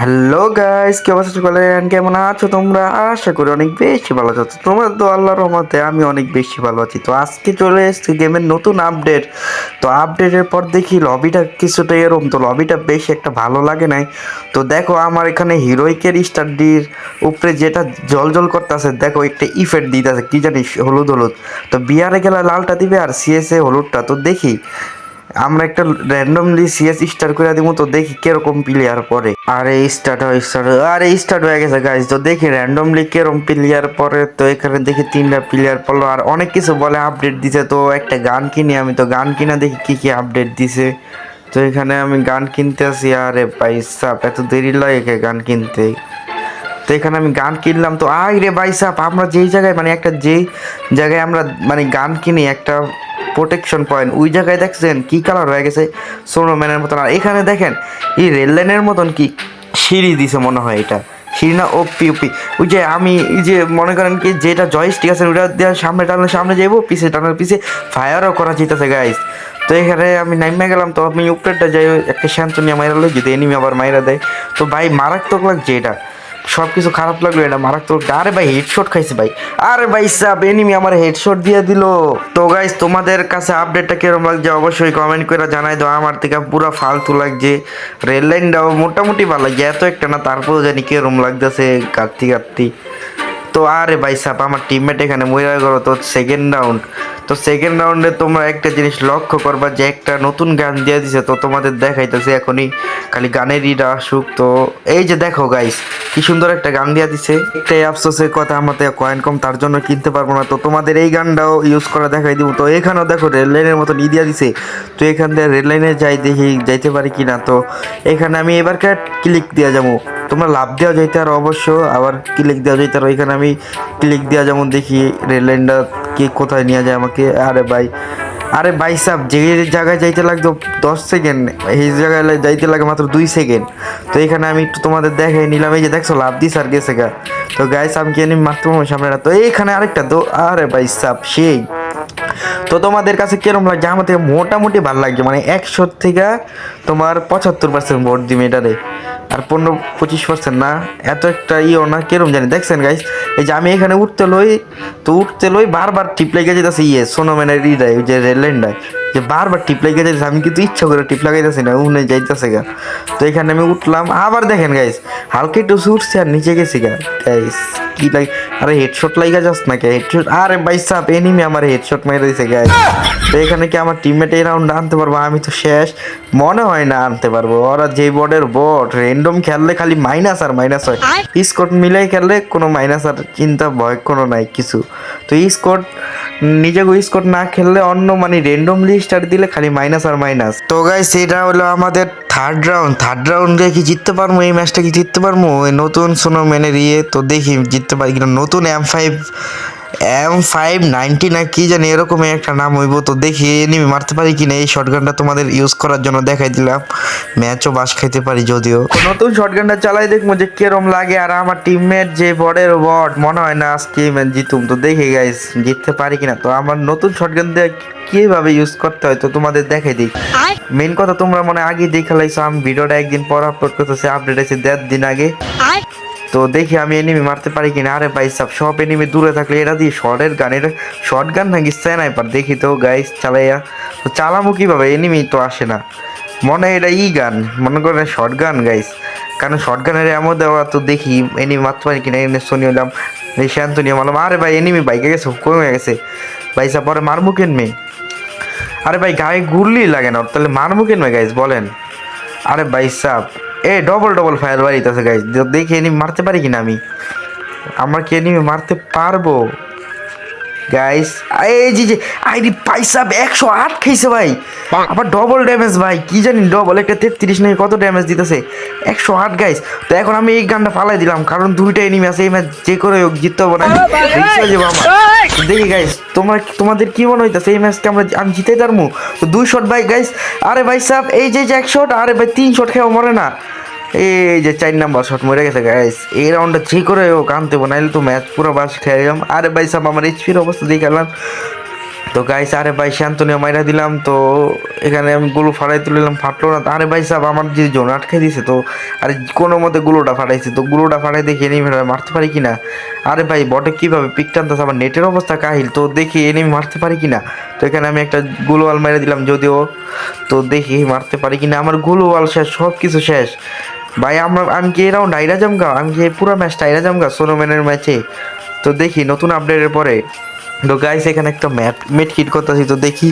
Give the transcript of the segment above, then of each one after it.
Hello guys, কি অবস্থা বলেন? কেমন আছো তোমরা? আশা করি অনেক বেশি ভালো আছো। তোমরা তো আল্লাহর রহমতে আমি অনেক বেশি ভালো আছি। তো আজকে চলে এসেছি গেমের নতুন আপডেট। তো আপডেটের পর দেখি লবিটা কিছুটা এরকম, তো লবিটা বেশি একটা ভালো লাগে নাই। তো দেখো আমার এখানে হিরোইকের স্টাডির উপরে যেটা জল জল করতেছে, দেখো একটা ইফেক্ট দিতেছে, কি জানিস, হলুদ হলুদ। তো বিয়ারে গেলে লালটা দিবে আর সিএসএ হলুদটা। তো দেখি আমরা একটা র্যান্ডমলি সিএস স্টার্ট করে দিব, তো দেখি কিরকম প্লেয়ার পরে। আরে স্টার্ট হয়ে গেছে গাইজ। তো দেখি র্যান্ডমলি কিরকম প্লেয়ার পরে। তো এখানে দেখি 3টা প্লেয়ার পড়লো আর অনেক কিছু বলে আপডেট দিছে। তো একটা গান কিনি আমি, তো গান কিনা দেখি কি কি আপডেট দিছে। তো এখানে আমি গান কিনতে আসি, আরে ভাই সাপ এত দেরি লাগে গান কিনতে। তো এখানে আমি গান কিনলাম। তো আই রে ভাই সাপ, আমরা যেই জায়গায় মানে একটা যেই জায়গায় আমরা মানে গান কিনি একটা প্রোটেকশন পয়েন্ট, ওই জায়গায় দেখছেন কি কালার হয়ে গেছে, সোনোম্যানের মতন। আর এখানে দেখেন এই রেল লাইনের মতন কি সিঁড়ি দিছে মনে হয়, এটা সিঁড়ি না, ওপি ওপি। ওই যে আমি এই যে মনে করেন কি যেটা জয়স্টিক আছে ওটা দেওয়ার সামনে টানলে সামনে যাইবো, পিছে টানার পিছে ফায়ারও করা যেতেছে গাইস। তো এখানে আমি নাইমে গেলাম। তো আমি উপরেরটা যাই, একটা শান্তনিয়া মাইরা লই, যদি এনিমি আবার মাইরা দেয়। তো ভাই মারাত্মক লাগছে এটা, সব কিছু খারাপ লাগলো, এটা মারাত্মক। আরে ভাই হেডশট খাইছে ভাই, আরে ভাই সাব এনিমি আমার হেডশট দিয়ে দিল। তো গাইস তোমাদের কাছে আপডেটটা কিরকম লাগছে অবশ্যই কমেন্ট করে জানাই দাও। আমার থেকে পুরো ফালতু লাগছে, রেল লাইনটাও মোটামুটি ভালো লাগছে, এত একটা না, তারপরেও জানি কিরকম লাগতেছে কাঁদতি কাঁদতি। তো আরে ভাই সাপ আমার টিমমেট এখানে মরে গেল। তো সেকেন্ড রাউন্ড, তো সেকেন্ড রাউন্ডে তোমরা একটা জিনিস লক্ষ্য করবা যে একটা নতুন গান দিয়ে দিছে। তো তোমাদের দেখাইতেছে এখনই, খালি গানের ইটা আসুক। তো এই যে দেখো গাইস কি সুন্দর একটা গান দিয়ে দিছে। একটাই আফসোসের কথা, আমাদের কয়েন কম, তার জন্য কিনতে পারবো না। তো তোমাদের এই গানটাও ইউজ করা দেখাই দিব। তো এখানেও দেখো রেল লাইনের মতন ই দিয়ে দিছে। তো এখান থেকে রেল লাইনে যাই, দেখি যাইতে পারি কিনা। তো এখানে আমি এবারকার ক্লিক দিয়ে যাবো, তোমরা লাভ দেওয়া যাইতে আর অবশ্য আবার ক্লিক দেওয়া যাইতে আর। ওইখানে আমি ক্লিক দেওয়া যেমন দেখি রেল লাইনটা কে কোথায় নিয়ে যায় আমাকে। আরে ভাই সাহেব যে জায়গায় যাইতে লাগতো 10 সেকেন্ড, এই জায়গায় যাইতে লাগে মাত্র 2 সেকেন্ড। তো এখানে আমি একটু তোমাদের দেখাই নিলাম, এই যে দেখছো লাভ দিস আর গেছে গা। তো গাইস আমি কি মাত্র সামনে। তো এইখানে আরেকটা, তো আরে ভাই সাহেব সেই। তো তোমাদের কাছে কিরম লাগছে? আমার থেকে মোটামুটি ভালো লাগছে, মানে 100 থেকে তোমার 75% ভোট দিবে এটারে, আর 15-25% না, এত একটা ইও না। কিরম জানি দেখছেন গাইস, এই যে আমি এখানে উঠতে লই, তো উঠতে লই বারবার টিপ লেগে যেতেছে, সোনোম্যানের ই দেয়, ওই যে রেল লাইনটায় যে বারবার টিপ লেগে যেতেছে। আমি কিন্তু ইচ্ছা করে টিপ লাগাইতেছি না, উঠে যাইতেছে গা। তো এখানে আমি উঠলাম, আবার দেখেন গাইস হালকা একটু উঠছে আর নিচে গেছি গা গাইস। কি লাগে, আরে হেডশট লাগা যাস নাকি হেডশট? আরে ভাই সাপ এনিমি আমার হেডশট মেরে দিয়েছে গাইস। তো এখানে কি আমার টিমমেট এই রাউন্ড আনতে পারবো? আমি তো শেষ, মনে হয় না আনতে পারবো। ওরা যে বোর্ডের বট র্যান্ডম খেললে খালি মাইনাস আর মাইনাস হয়, স্কোর মিলাই খেললে কোনো মাইনাস আর চিন্তা ভয় কোনো নাই কিছু। তো স্কোর নিজেকে স্কোর না খেললে অন্য মানে র্যান্ডমলি স্টার্ট দিলে খালি মাইনাস আর মাইনাস। তো গাইস এটা হলো আমাদের থার্ড রাউন্ডে কি জিততে পারবো? এই ম্যাচটা কি জিততে পারবো এই নতুন সোনোম্যানের ইয়ে? তো দেখি জিততে পারি কিনা। নতুন M590 না কি জানি এরকমই একটা নাম হইব। তো দেখি এনিমি মারতে পারি কিনা। এই শটগানটা তোমাদের ইউজ করার জন্য দেখাই দিলাম, ম্যাচও বাস খাইতে পারি যদিও। তো নতুন শটগানটা চালাই দেখবো যে কিরম লাগে। আর আমার টিমমেট যে বটের বট, মনে হয় না আজকে ম্যাচ জিতুম। তো দেখি গাইস জিততে পারি কিনা। তো আমার নতুন শটগান দিয়ে কিভাবে ইউজ করতে হয় তো তোমাদের দেখাই দিই। মেন কথা তোমরা মনে আগে দেখে লাইছো, আমি ভিডিওটা একদিন পর আপলোড করতেছি, আপডেট আছে 1.5 দিন আগে। তো দেখি আমি এনিমি মারতে পারি কিনা। আরে ভাই সব এনিমি দূরে থাকলে এটা দিয়ে শর্টের গান, এটা শর্ট গান নাকি স্নাইপার দেখি তো গাইস চালাইয়া। তো চালামো কিভাবে, এনিমি তো আসে না, মনে হয় এটা ই গান, মনে করেন শর্ট গান গাইস, কারণ শর্ট গানের এমন দেওয়া। তো দেখি এনিমি মারতে পারি কিনা। এনে শনি হলাম, এই শান্তনিয়া মারলাম। আরে ভাই এনিমি বাইকে গেছে, কমে গেছে ভাই সাহ, পরে মারমু কেনমে? আরে ভাই গায়ে গুলি লাগে না, তাহলে মারমু কেনমে গাইস বলেন? আরে ভাই সাহ এ ডবল ফায়ার বাড়িতেছে গাইস, দেখি এনিমি মারতে পারি কিনা আমি। আমরা কি এনিমি মারতে পারবো গাইস? এই যে আইডি পয়সা 108 খাইছে ভাই, আবার ডবল ড্যামেজ ভাই, কি জানি ডবল একটা 33 নাকি কত ড্যামেজ দিতেছে, 108 গাইস। তো এখন আমি এই গানটা ফালাই দিলাম, কারণ 2টা এনিমি আছে, এই ম্যাচ যে করে হোক জিততে হবে না, রিক্স হয়ে যাবো আমার। দেখি গাইস তোমাদের কি মনে হইতেছে এই ম্যাচকে আমি জিতে পারবো? তো 2 শট ভাই গাইস। আরে ভাই সাহেব এই যে 1 শট, আরে ভাই 3 শট খেয়েও মরে না। এই যে 4 নাম্বার শট মরে গেছে গাইস। এই রাউন্ডটা যে করে হোক আনতে হবে, নাহলে তো ম্যাচ পুরো বাস খেয়ে গেলাম। আরে ভাই সাহেব আমার এইচপির অবস্থা দিয়ে গেলাম, তো গাইস আরে ভাই শান্তনীয় মাইরা দিলাম। তো এখানে আমি গুলো ফাটাই তুলিলাম, ফাটলো না। আরে ভাই সাহেব আমার যে জোন আটকে দিছে, তো আরে কোনো মতে গুলোটা ফাটাইছে, তো গুলোটা ফাটাই দেখি এনিমি মারতে পারি কিনা। আরে ভাই বটে কীভাবে পিক টানতেছে, আমার নেটের অবস্থা কাহিল। তো দেখি এনিমি মারতে পারি কিনা। তো এখানে আমি একটা গুলোয়াল মেরে দিলাম যদিও, তো দেখি মারতে পারি কিনা। আমার গুলোয়াল শেষ, সব কিছু শেষ ভাই। আমি কি এরাউন্ড আইরা জামগা, আমি কি পুরো ম্যাচটা আইরা জামগা সোনোম্যানের ম্যাচে। তো দেখি নতুন আপডেটের পরে। তো গাইস এখানে একটা মেট হিট করতেছি, তো দেখি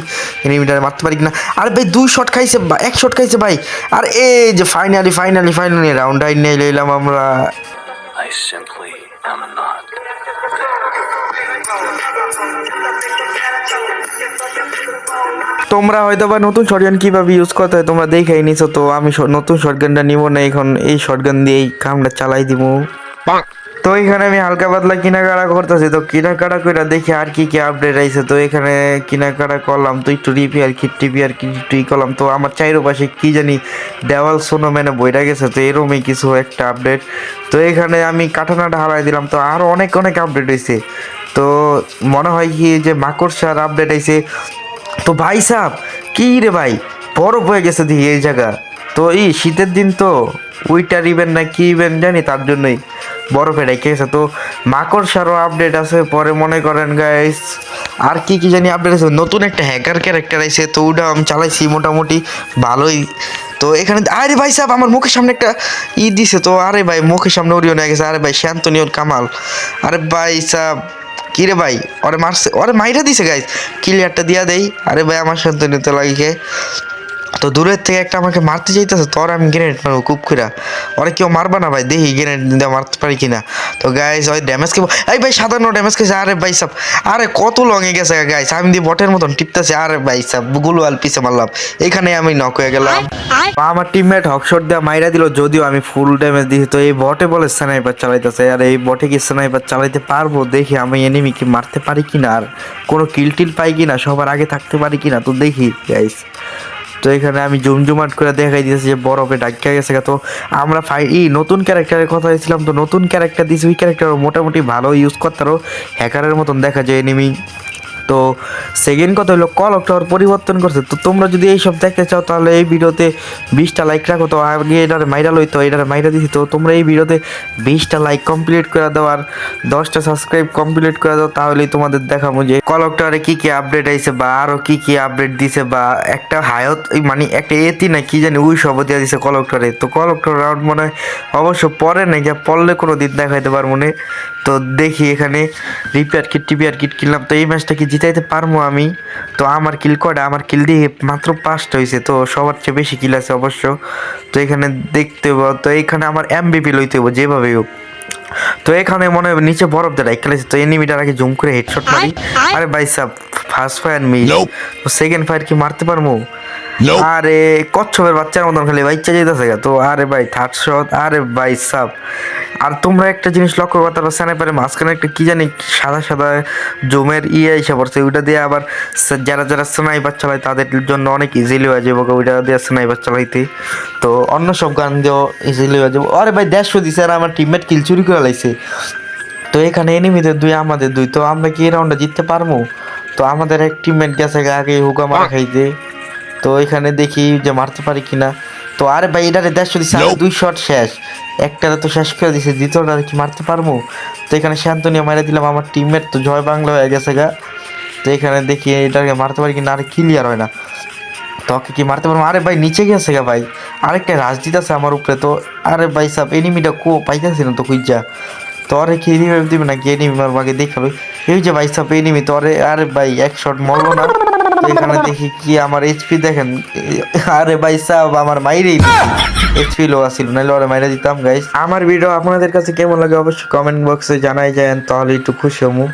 এনিমিটারে মারতে পারি কিনা। আরে ভাই 2 শট খাইছে, এক শট খাইছে ভাই। আর এই যে ফাইনালি রাউন্ড আই নিয়ে লইলাম আমরা। I simply am not. তোমরা হয়তো বা নতুন শটগান কিভাবে ইউজ করতে হয় তোমরা দেখেই নিছো। তো আমি নতুন শটগানটা নিব না, এখন এই শটগান দিয়ে এই কামটা চালাই দিব। তো এখানে আমি হালকা পাতলা কেনাকাটা করতেছি। তো কেনাকাটা করে দেখি আর কি কি আপডেট আইছে। তো এখানে কেনাকাটা করলাম, তো একটু রিপেয়ার কিট একটু করলাম। তো আমার চাইরোপাশে কি জানি দেওয়াল সোনো মানে বইটা গেছে, তো এরমই কিছু একটা আপডেট। তো এখানে আমি কাটানাটা হারাই দিলাম। তো আরও অনেক আপডেট হয়েছে। তো মনে হয় কি যে মাকড়সার আপডেট আইছে। তো ভাই সাহ কি রে ভাই, বরফ হয়ে গেছে দেখি এই জায়গা। তো এই শীতের দিন তো উইন্টার ইভেন্ট না কি ইভেন্ট জানি, তার জন্যই বরফে রেখে গেছে। তো মাকড়সারও আপডেট আছে পরে মনে করেন গাইস। আর কি কি জানি আপডেট আছে, নতুন একটা হ্যাকার ক্যারেক্টার আছে, তো ওটা আমি চালাইছি মোটামুটি ভালোই। তো এখানে আরে ভাই সাহেব আমার মুখের সামনে একটা দিছে। তো আরে ভাই মুখের সামনে ওরিও নিয়ে গেছে। আরে ভাই শান্তনীয়র কামাল। আরে ভাই সাহেব কিরে ভাই, ওরে মারছে, ওরে মাইরা দিছে গাইস, ক্লিয়ারটা দিয়া দেই। আরে ভাই আমার শান্তনীয়তে লাগিয়ে, তো দূরের থেকে একটা আমাকে মারতে চাইতেছে, তোর আমি গ্রেনেড মারবো খুব খুঁড়া। ওরা কেউ মারবা না ভাই, দেখি গ্রেনেড দিয়ে মারতে পারি কিনা। তো গাইস ওই ড্যামেজ কে এই ভাই সাধারণ ড্যামেজ খেয়েছে। আরে ভাই সাব আরে কত লঙে গেছে গাইস, আমি দিয়ে বটের মতন টিপতেছি। আরে ভাই সাব গুলওয়াল পিছে মারলাম, এখানে আমি নক হয়ে গেলাম। আমার টিমমেট হকশট দিয়ে মাইরা দিল, যদিও আমি ফুল ড্যামেজ দিয়েছি। তো এই বটে বলে স্নাইপার চালাইতেছে, আর এই বটে কি স্নাইপার চালাইতে পারবো, দেখি আমি এনিমিকে মারতে পারি কিনা, আর কোনো কিল টিল পাই কিনা, সবার আগে থাকতে পারি কিনা। তো দেখি গাইস। তো এখানে আমি জুমজুমাট করে দেখাই দিয়েছি যে বরফে ডাক্কা গেছে। তো আমরা নতুন ক্যারেক্টারের কথা হয়েছিলাম, তো নতুন ক্যারেক্টার দিয়েছি। ওই ক্যারেক্টার মোটামুটি ভালো ইউজ করতারও, হ্যাকারের মতন দেখা যায় এনিমি। তো সেকেন্ড কথা হলো কল অফ টাওয়ার পরিবর্তন করছে। তো তোমরা যদি এইসব দেখতে চাও তাহলে এই ভিডিওতে 20টা লাইক রাখো। তো আগে এটার মাইরা লইতো, এটার মাইরা দিছি। তো তোমরা এই ভিডিওতে 20টা লাইক কমপ্লিট করে দাও আর 10টা সাবস্ক্রাইব কমপ্লিট করে দাও, তাহলেই তোমাদের দেখাবো যে কল অফ টাওয়ারে কী কী আপডেট আইছে বা আরও কী কী আপডেট দিছে, বা একটা হায়ত মানে একটা এতি না কি জানি ওই সব দিয়ে দিছে কল অফ টাওয়ারে। তো কল অফ টাওয়ার রাউন্ড মনে হয় অবশ্য পরে না গিয়ে পড়লে কোনো দিন দেখাইতে পারবো না। তো দেখি এখানে রিপেয়ার কিট কিনলাম। তো এই ম্যাচটা কি জিতাইতে পারবো আমি। তো আমার কিল কটা, আমার কিল দিয়ে মাত্র 5টা হয়েছে। তো সবার চেয়ে বেশি কিল আছে অবশ্য। তো এখানে দেখতে পাবো, তো এখানে আমার এমবিপি লইতে হবো যেভাবে হোক। তো এখানে মনে হয় নিচে বরফ দেয় খেলেছে। তো এনিমিটার আগে জুম করে হেডশট মারি। আরে ভাই সাব ফার্স্ট ফায়ার মিস। তো সেকেন্ড ফায়ার কি মারতে পারবো? আরে কচ্ছপের বাচ্চার মতন খালি বাইচ্চা যেতেছে। তো আরে ভাই থার্ড শট। আরে ভাই সাব আর তোমরা একটা জিনিস লক্ষ্য করতে পারো, স্নাইপারের মাঝখানে একটা কি জানি সাদা সাদা জুমের এসে পড়ছে। ওইটা দিয়ে আবার যারা যারা স্নাইপার চালায় তাদের জন্য অনেক ইজিলি হয়ে যাবো ওইটা দিয়ে স্নাইপার চালাইতে। তো অন্য সব গান দিয়েও ইজিলি হয়ে যাবো। আরে ভাই 150 দিছে আর আমার টিমমেট কিল চুরি করে লাইছে। তো এখানে এনিমিদের 2 আমাদের 2। তো আমরা কি এই রাউন্ডটা জিততে পারবো? তো আমাদের এক টিমমেট গেছে আগে হুকা মারা খাইতে। তো এখানে দেখি যে মারতে পারি কিনা। তো আরে ভাই এটারে 150 দিছে, 2 শট শেষ। একটারে তো শেষ করে দিছে, দ্বিতীয়টা কি মারতে পারবো? তো এখানে শান্তনীয় মারা দিলাম, আমার টিমমেট তো জয় বাংলা হয়ে গেছে গা। তো এখানে দেখি এটাকে মারতে পারি কিনা। আরে ক্লিয়ার হয় না, তো ওকে কি মারতে পারবো? আরে ভাই নিচে গেছে গা ভাই, আরেকটা রাজজিৎ আছে আমার উপরে। তো আরে ভাই সাব এনিমিটা পাইতেছি না তো খুঁজা। তো আরে কি রিভাইভ দিবে না কি এনিমি মারবো আগে দেখাবে। এই যে ভাই সাব এনিমি তো আরে ভাই এক শট মরলো না। তো এখানে দেখি কি আমার এইচপি দেখেন। আরে ভাই সাব আমার মাইরেই এইচপি লো আসছিল, নাহলে ওরে মাইরে দিতাম গাইস। আমার ভিডিও আপনাদের কাছে কেমন লাগে অবশ্যই কমেন্ট বক্সে জানাই যান, তাহলে একটু খুশি হমু।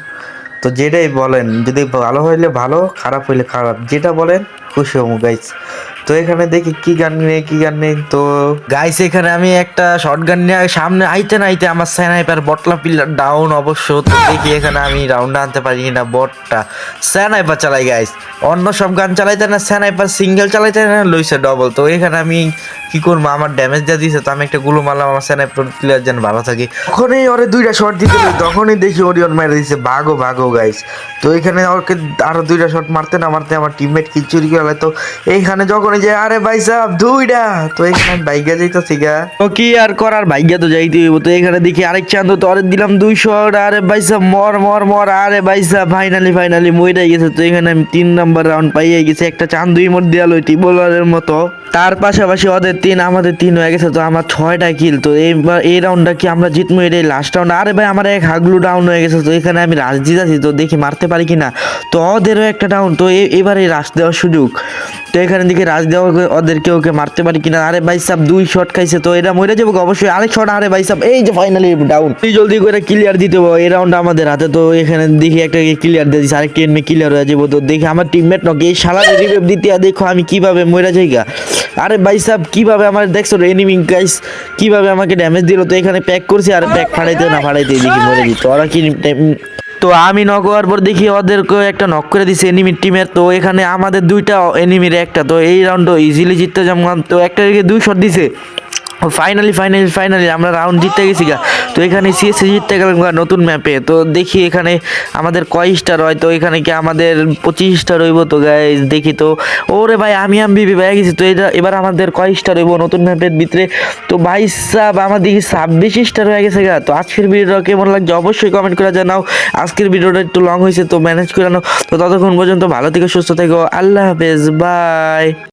তো যেটাই বলেন, যদি ভালো হইলে ভালো, খারাপ হইলে খারাপ, যেটা বলেন খুশি হমু গাইস। তো এখানে দেখি কি গান নেই। তো গাইস এখানে আমি একটা শর্ট গান নিয়ে সামনে আইতে না আইতে আমার স্যানাইপার বটলা পিলার ডাউন অবশ্য। তো দেখি এখানে আমি রাউন্ড আনতে পারি না, বটটা স্যানাইপার চালাই গাইস, অন্য সব গান চালাইতে না স্যানাইপার সিঙ্গেল চালাইতে না, লইছে ডবল। তো এখানে আমি কি করবো, আমার ড্যামেজ দিয়ে দিয়েছে, তো আমি একটা গুলো মারলাম আমার স্যানাইপার প্লেয়ার যেন ভালো থাকে। তখনই ওরে দুইটা শট দিতে তখনই দেখি ওরিয়ন মেরে দিয়েছে, ভাগো ভাগো গাইস। তো এখানে ওকে আরো দুইটা শট মারতে না মারতে আমার টিমমেট কি চুরি করে। তো এইখানে যখনই যে আরে ভাই সাহেব দুইটা, তো এখানে বাইগা যাইতেছি গা, তো কি আর করার, বাইগা তো যাইতে হইব। তো এখানে দেখি আরেক চান্দ, তো আরে দিলাম 200, আরে ভাই সাহেব মর মর মর, আরে ভাই সাহেব ফাইনালি মইরাই গেছে। তো এখানে আমি 3 নাম্বার রাউন্ড পাইয়ে গেছি, একটা চান্দুই মোট দেয়াল ওইটি বোলারের মতো। তার পাশাপাশি ওদের 3 আমাদের 3 হয়ে গেছে, তো আমার 6টা কিল। তো এইবার এই রাউন্ডটা কি আমরা জিতবো, এটাই লাস্ট রাউন্ড। আরে ভাই আমার এক হাগলু ডাউন হয়ে গেছে, তো এখানে আমি রাশ দিতেছি, তো দেখি মারতে পারি কিনা। তো ওদেরও একটা ডাউন, তো এবারে রাশ দেওয়ার সুযোগ। তো এখানে দেখি রাশ দেওয়া ওদেরকে ওকে মারতে পারি কিনা। আরে ভাই সাহেব 2 শট খাইছে, তো এরা মরে যাবো অবশ্যই। আরেক শট, আরে ভাই সাহেব এই যে ফাইনালি ডাউন। জলদি করে ক্লিয়ার দিতে হবে এই রাউন্ড আমাদের হাতে। তো এখানে দেখি একটা ক্লিয়ার দিয়ে দিচ্ছে, আরেকটি এনিমি ক্লিয়ার হয়ে যাবো। তো দেখি আমার টিমমেট নাকি এই শালা রিভাইভ দিতে, দেখো আমি কিভাবে মরে যাইগা। আরে ভাই সাহেব কিভাবে আমার দেখছো এনিমি গাইস কিভাবে আমাকে ড্যামেজ দিল। তো এখানে প্যাক করছি, আর প্যাক ফাড়াইতে না ফাড়াইতে দেখি মরে দিত ওরা কি। তো আমি নক হওয়ার পর দেখি ওদেরকে একটা নক করে দিছে এনিমির টিমের। তো এখানে আমাদের 2টা এনিমির একটা, তো এই রাউন্ডও ইজিলি জিততে যেমন। তো একটা দিকে 2 শট দিছে, ফাইনালি আমরা রাউন্ড জিততে গেছি গা। তো এখানে সিএসএ জিততে গেলাম গা নতুন ম্যাপে। তো দেখি এখানে আমাদের কয় স্টার হয়, তো এখানে কি আমাদের 25 স্টার হইব। তো গাইস দেখি, তো ওরে ভাই আমি বিবি পেয়ে গেছি। তো এটা এবার আমাদের কয় স্টার হইব নতুন ম্যাপের ভিতরে। তো ভাই সাহেব আমার দেখি 26 স্টার হয়ে গেছে গা। তো আজকের ভিডিওটা কেমন লাগছে অবশ্যই কমেন্ট করে জানাও। আজকের ভিডিওটা একটু লং হয়েছে, তো ম্যানেজ করে নাও। তো ততক্ষণ পর্যন্ত ভালো থেকে সুস্থ থেকো, আল্লাহ হাফেজ, বাই।